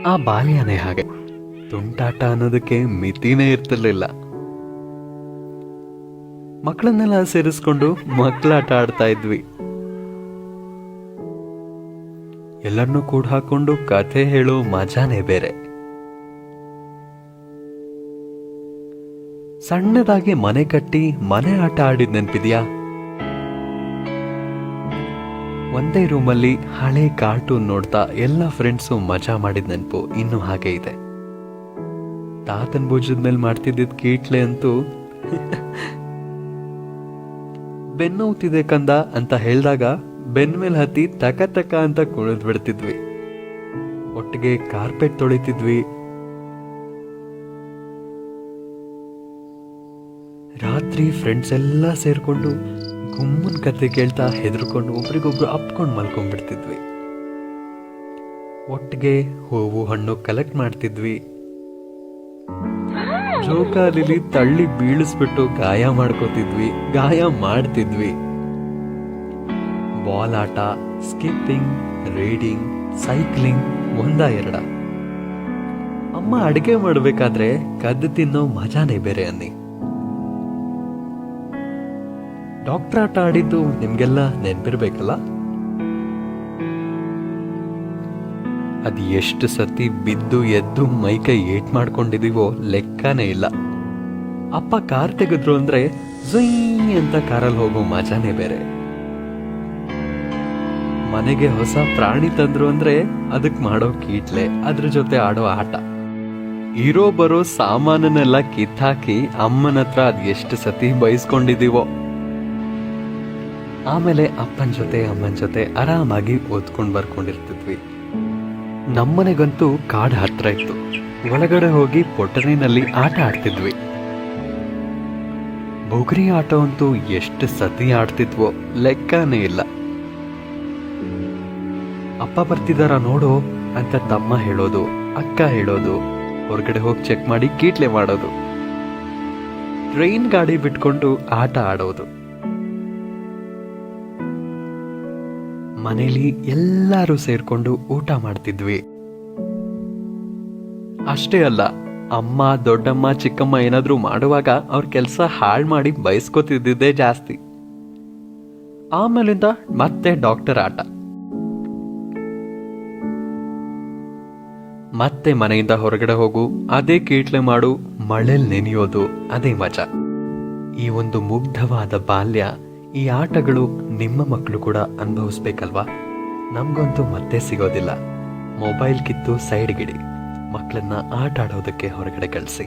ಆ ಬಾಲ್ಯನೇ ಹಾಗೆ. ತುಂಟಾಟ ಅನ್ನೋದಕ್ಕೆ ಮಿತಿನೇ ಇರ್ತಿರ್ಲಿಲ್ಲ. ಮಕ್ಕಳನ್ನೆಲ್ಲ ಸೇರಿಸ್ಕೊಂಡು ಮಕ್ಕಳಾಟ ಆಡ್ತಾ ಇದ್ವಿ. ಎಲ್ಲರನ್ನೂ ಕೂಡ ಹಾಕೊಂಡು ಕಥೆ ಹೇಳೋ ಮಜಾನೇ ಬೇರೆ. ಸಣ್ಣದಾಗಿ ಮನೆ ಕಟ್ಟಿ ಮನೆ ಆಟ ಆಡಿದ್ ನೆನ್ಪಿದ್ಯಾ? ಒಂದೇ ರೂಮಲ್ಲಿ ಹಳೆ ಕಾರ್ಟೂನ್ ನೋಡ್ತಾ ಎಲ್ಲ ಫ್ರೆಂಡ್ಸು ಮಜಾ ಮಾಡಿದ ನೆನಪು ಇನ್ನೂ ಹಾಗೆ ಇದೆ. ತಾತನ್ ಭುಜದ ಮೇಲೆ ಮಾಡ್ತಿದ್ದಿದ್ ಕೀಟ್ಲೆ ಅಂತೂ ಬೆನ್ನೋಗ್ತಿದೆ ಕಂದ ಅಂತ ಹೇಳಿದಾಗ ಬೆನ್ ಮೇಲೆ ಹತ್ತಿ ತಕ ತಕ ಅಂತ ಕುಣಿದ್ ಬಿಡ್ತಿದ್ವಿ. ಒಟ್ಟಿಗೆ ಕಾರ್ಪೆಟ್ ತೊಳಿತಿದ್ವಿ. ರಾತ್ರಿ ಫ್ರೆಂಡ್ಸ್ ಎಲ್ಲ ಸೇರ್ಕೊಂಡು ಗುಮ್ಮನ್ ಕತೆ ಕೇಳ್ತಾ ಹೆದರ್ಕೊಂಡು ಒಬ್ರಿಗೊಬ್ರು ಅಪ್ಕೊಂಡು ಮಲ್ಕೊಂಡ್ಬಿಡ್ತಿದ್ವಿ. ಒಟ್ಟಿಗೆ ಹೂವು ಹಣ್ಣು ಕಲೆಕ್ಟ್ ಮಾಡ್ತಿದ್ವಿ. ಜೋಕಾಲಿಲಿ ತಳ್ಳಿ ಬೀಳಿಸ್ಬಿಟ್ಟು ಗಾಯ ಮಾಡ್ತಿದ್ವಿ. ಬಾಲ್ ಆಟ, ಸ್ಕಿಪ್ಪಿಂಗ್, ರೀಡಿಂಗ್, ಸೈಕ್ಲಿಂಗ್ ಒಂದ ಎರಡ. ಅಮ್ಮ ಅಡಿಗೆ ಮಾಡ್ಬೇಕಾದ್ರೆ ಕದ್ದು ತಿನ್ನೋ ಮಜಾನೇ ಬೇರೆ ಅನ್ನಿ. ಡಾಕ್ಟರ್ ಆಟ ಆಡಿದ್ದು ನಿಮ್ಗೆಲ್ಲ ನೆನ್ಪಿರ್ಬೇಕಲ್ಲ. ಅದ್ ಎಷ್ಟು ಸತಿ ಬಿದ್ದು ಎದ್ದು ಮೈಕೈ ಏಟ್ ಮಾಡ್ಕೊಂಡಿದೀವೋ ಲೆಕ್ಕನೇ ಇಲ್ಲ. ಅಪ್ಪ ಕಾರ್ ತೆಗೆದ್ರು ಅಂದ್ರೆ ಝುಯ್ ಅಂತ ಕಾರಲ್ಲಿ ಹೋಗೋ ಮಜಾನೇ ಬೇರೆ. ಮನೆಗೆ ಹೊಸ ಪ್ರಾಣಿ ತಂದ್ರು ಅಂದ್ರೆ ಅದಕ್ ಮಾಡೋ ಕೀಟ್ಲೆ, ಅದ್ರ ಜೊತೆ ಆಡೋ ಆಟ. ಇರೋ ಬರೋ ಸಾಮಾನನ್ನೆಲ್ಲ ಕಿತ್ತಾಕಿ ಅಮ್ಮನ ಹತ್ರ ಅದ್ ಎಷ್ಟು ಸತಿ ಬಯಸ್ಕೊಂಡಿದೀವೋ. ಆಮೇಲೆ ಅಪ್ಪನ ಜೊತೆ ಅಮ್ಮನ ಜೊತೆ ಆರಾಮಾಗಿ ಓದ್ಕೊಂಡ್ ಬರ್ಕೊಂಡಿರ್ತಿದ್ವಿ. ನಮ್ಮನೆಗಂತೂ ಕಾಡ್ ಹತ್ರ ಇತ್ತು. ಒಳಗಡೆ ಹೋಗಿ ಪೊಟರಿನಲ್ಲಿ ಆಟ ಆಡ್ತಿದ್ವಿ. ಬುಗುರಿ ಆಟ ಅಂತೂ ಎಷ್ಟು ಸತಿ ಆಡ್ತಿದ್ವೋ ಲೆಕ್ಕನೇ ಇಲ್ಲ. ಅಪ್ಪ ಬರ್ತಿದಾರ ನೋಡು ಅಂತ ತಮ್ಮ ಹೇಳೋದು, ಅಕ್ಕ ಹೇಳೋದು, ಹೊರಗಡೆ ಹೋಗಿ ಚೆಕ್ ಮಾಡಿ ಕೀಟ್ಲೆ ಮಾಡೋದು, ಟ್ರೈನ್ ಗಾಡಿ ಬಿಟ್ಕೊಂಡು ಆಟ ಆಡೋದು. ಮನೇಲಿ ಎಲ್ಲರೂ ಸೇರ್ಕೊಂಡು ಊಟ ಮಾಡ್ತಿದ್ವಿ. ಅಷ್ಟೇ ಅಲ್ಲ, ಅಮ್ಮ ದೊಡ್ಡಮ್ಮ ಚಿಕ್ಕಮ್ಮ ಏನಾದ್ರೂ ಮಾಡುವಾಗ ಅವ್ರ ಕೆಲಸ ಹಾಳು ಮಾಡಿ ಬಯಸ್ಕೋತಿದ್ದಿದ್ದೇ ಜಾಸ್ತಿ. ಆಮೇಲಿಂದ ಮತ್ತೆ ಡಾಕ್ಟರ್ ಆಟ, ಮತ್ತೆ ಮನೆಯಿಂದ ಹೊರಗಡೆ ಹೋಗು, ಅದೇ ಕೀಟ್ಲೆ ಮಾಡು, ಮಳೆಲ್ ನೆನೆಯೋದು, ಅದೇ ಮಜಾ. ಈ ಒಂದು ಮುಗ್ಧವಾದ ಬಾಲ್ಯ, ಈ ಆಟಗಳು ನಿಮ್ಮ ಮಕ್ಕಳು ಕೂಡ ಅನುಭವಿಸ್ಬೇಕಲ್ವಾ? ನಮ್ಗಂತೂ ಮತ್ತೆ ಸಿಗೋದಿಲ್ಲ. ಮೊಬೈಲ್ ಕಿತ್ತು ಸೈಡ್ಗಿಡಿ, ಮಕ್ಕಳನ್ನ ಆಟ ಆಡೋದಕ್ಕೆ ಹೊರಗಡೆ ಕಳಿಸಿ.